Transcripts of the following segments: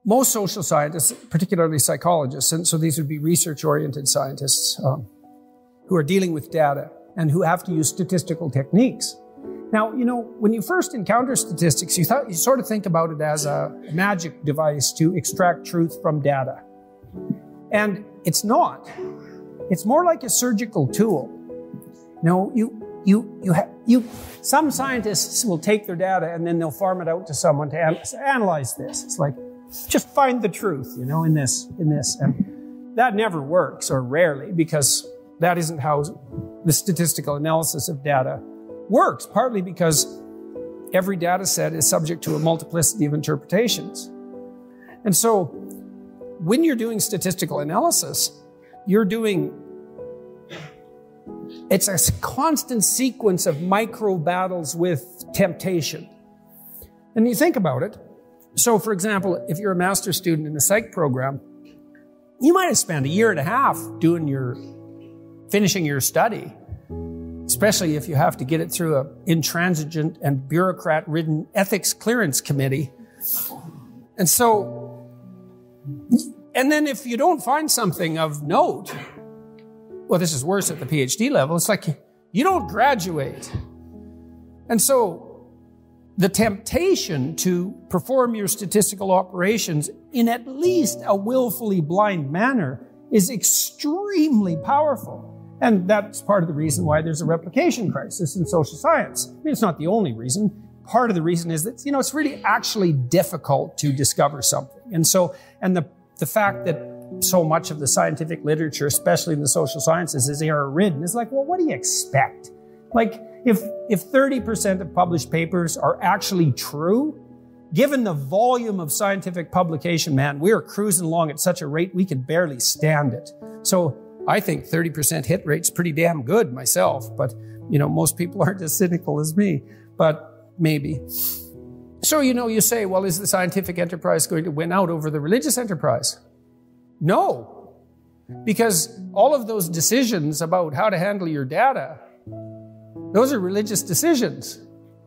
most social scientists, particularly psychologists, and so these would be research-oriented scientists who are dealing with data and who have to use statistical techniques. Now, when you first encounter statistics, you sort of think about it as a magic device to extract truth from data. And it's not. It's more like a surgical tool. Some scientists will take their data and then they'll farm it out to someone to analyze this. It's like, just find the truth, in this. And that never works, or rarely, because that isn't how the statistical analysis of data works, partly because every data set is subject to a multiplicity of interpretations. And so when you're doing statistical analysis, it's a constant sequence of micro battles with temptation. And you think about it. So, for example, if you're a master's student in a psych program, you might have spent a year and a half finishing your study, especially if you have to get it through an intransigent and bureaucrat-ridden ethics clearance committee. And then if you don't find something of note, well, this is worse at the PhD level, it's like you don't graduate. And so the temptation to perform your statistical operations in at least a willfully blind manner is extremely powerful. And that's part of the reason why there's a replication crisis in social science. I mean, it's not the only reason. Part of the reason is that, it's really actually difficult to discover something. And the fact that so much of the scientific literature, especially in the social sciences, is error-ridden, is like, well, what do you expect? Like, if 30% of published papers are actually true, given the volume of scientific publication, man, we are cruising along at such a rate we could barely stand it. So I think 30% hit rate's pretty damn good myself, but, most people aren't as cynical as me, but maybe. So, you say, well, is the scientific enterprise going to win out over the religious enterprise? No, because all of those decisions about how to handle your data, those are religious decisions.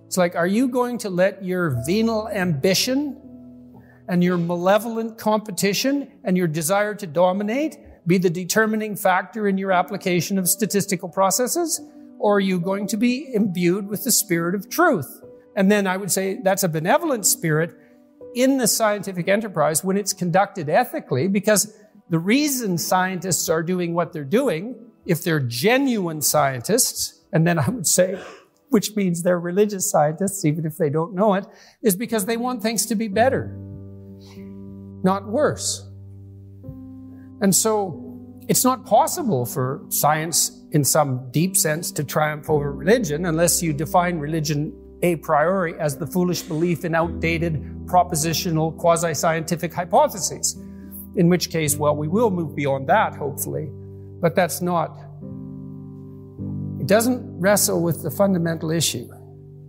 It's like, are you going to let your venal ambition and your malevolent competition and your desire to dominate be the determining factor in your application of statistical processes? Or are you going to be imbued with the spirit of truth? And then I would say that's a benevolent spirit in the scientific enterprise when it's conducted ethically, because the reason scientists are doing what they're doing, if they're genuine scientists, and then I would say, which means they're religious scientists, even if they don't know it, is because they want things to be better, not worse. And so it's not possible for science in some deep sense to triumph over religion unless you define religion a priori as the foolish belief in outdated propositional quasi-scientific hypotheses. In which case, well, we will move beyond that, hopefully. But that's not. It doesn't wrestle with the fundamental issue,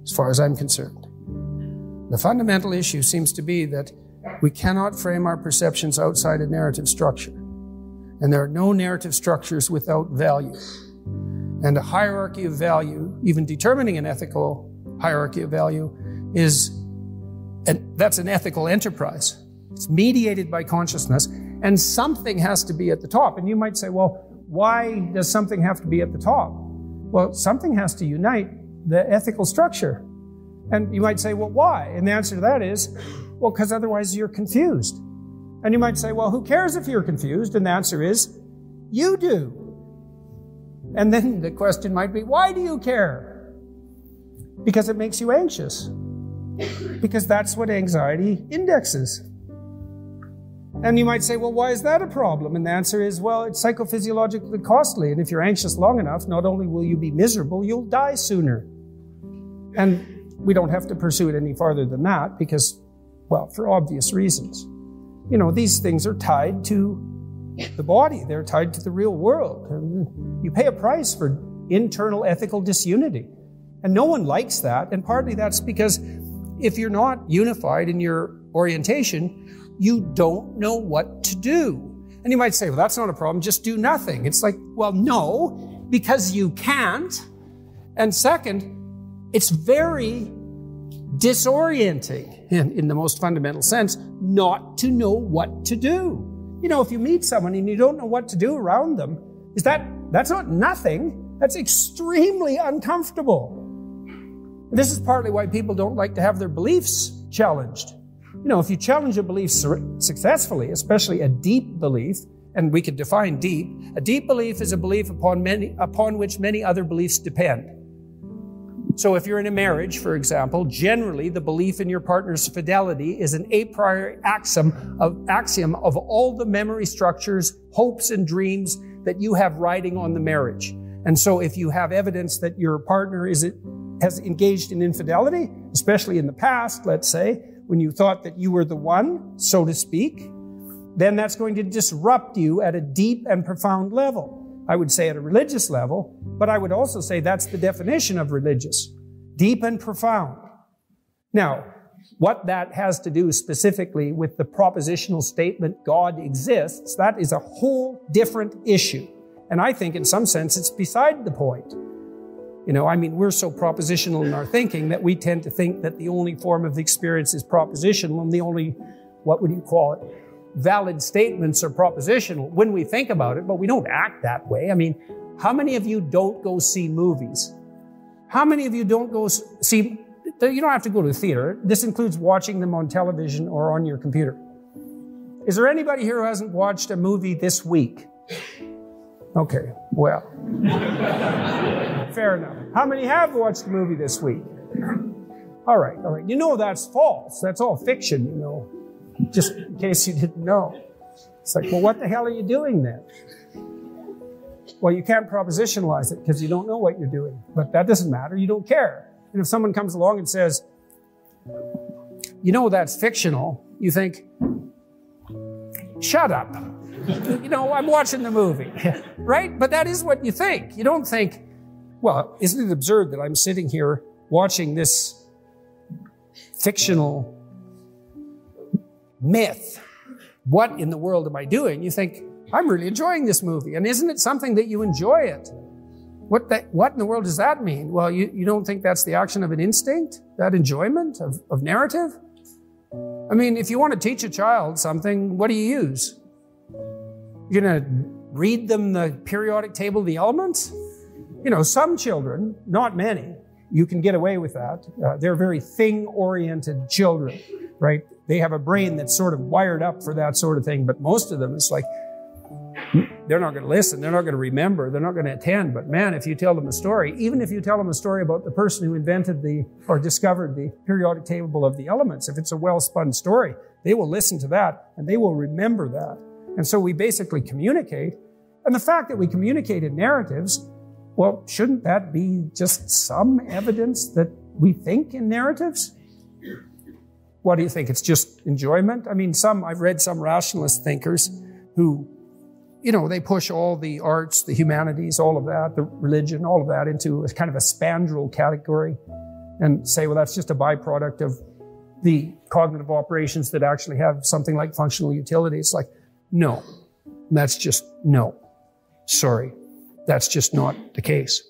as far as I'm concerned. The fundamental issue seems to be that we cannot frame our perceptions outside a narrative structure. And there are no narrative structures without value. And a hierarchy of value, even determining an ethical hierarchy of value, that's an ethical enterprise. It's mediated by consciousness, and something has to be at the top. And you might say, well, why does something have to be at the top? Well, something has to unite the ethical structure. And you might say, well, why? And the answer to that is, well, because otherwise you're confused. And you might say, well, who cares if you're confused? And the answer is, you do. And then the question might be, why do you care? Because it makes you anxious. Because that's what anxiety indexes. And you might say, well, why is that a problem? And the answer is, well, it's psychophysiologically costly. And if you're anxious long enough, not only will you be miserable, you'll die sooner. And we don't have to pursue it any farther than that because, well, for obvious reasons. These things are tied to the body. They're tied to the real world. And you pay a price for internal ethical disunity. And no one likes that. And partly that's because if you're not unified in your orientation, you don't know what to do. And you might say, well, that's not a problem. Just do nothing. It's like, well, no, because you can't. And second, it's very disorienting in the most fundamental sense not to know what to do. You know, if you meet someone and you don't know what to do around them, that's not nothing. That's extremely uncomfortable. This is partly why people don't like to have their beliefs challenged. You know, if you challenge a belief successfully, especially a deep belief, and we could define deep, a deep belief is a belief upon which many other beliefs depend. So if you're in a marriage, for example, generally the belief in your partner's fidelity is an a priori axiom of all the memory structures, hopes, and dreams that you have riding on the marriage. And so if you have evidence that your partner has engaged in infidelity, especially in the past, let's say, when you thought that you were the one, so to speak, then that's going to disrupt you at a deep and profound level. I would say at a religious level, but I would also say that's the definition of religious. Deep and profound. Now, what that has to do specifically with the propositional statement, God exists, that is a whole different issue. And I think in some sense it's beside the point. You know, I mean, we're so propositional in our thinking that we tend to think that the only form of experience is propositional and the only, what would you call it, valid statements are propositional when we think about it, but we don't act that way. I mean, how many of you don't go see movies? How many of you don't go see, you don't have to go to the theater. This includes watching them on television or on your computer. Is there anybody here who hasn't watched a movie this week? Okay, well, fair enough. How many have watched a movie this week? All right. You know that's false. That's all fiction, you know. Just in case you didn't know. It's like, well, what the hell are you doing then? Well, you can't propositionalize it because you don't know what you're doing. But that doesn't matter. You don't care. And if someone comes along and says, you know, that's fictional, you think, shut up. You know, I'm watching the movie, right? But that is what you think. You don't think, well, isn't it absurd that I'm sitting here watching this fictional myth? What in the world am I doing? You think, I'm really enjoying this movie. And isn't it something that you enjoy it? What in the world does that mean? Well, you don't think that's the action of an instinct? That enjoyment of narrative? I mean, if you want to teach a child something, what do you use? You're going to read them the periodic table of the elements? You know, some children, not many, you can get away with that. They're very thing-oriented children, right? They have a brain that's sort of wired up for that sort of thing. But most of them, it's like, they're not going to listen. They're not going to remember. They're not going to attend. But man, if you tell them a story, even if you tell them a story about the person who invented or discovered the periodic table of the elements, if it's a well-spun story, they will listen to that and they will remember that. And so we basically communicate. And the fact that we communicate in narratives, well, shouldn't that be just some evidence that we think in narratives? What do you think? It's just enjoyment? I mean, I've read some rationalist thinkers who, you know, they push all the arts, the humanities, all of that, the religion, all of that into a kind of a spandrel category and say, well, that's just a byproduct of the cognitive operations that actually have something like functional utility. It's like, no, no. Sorry, that's just not the case.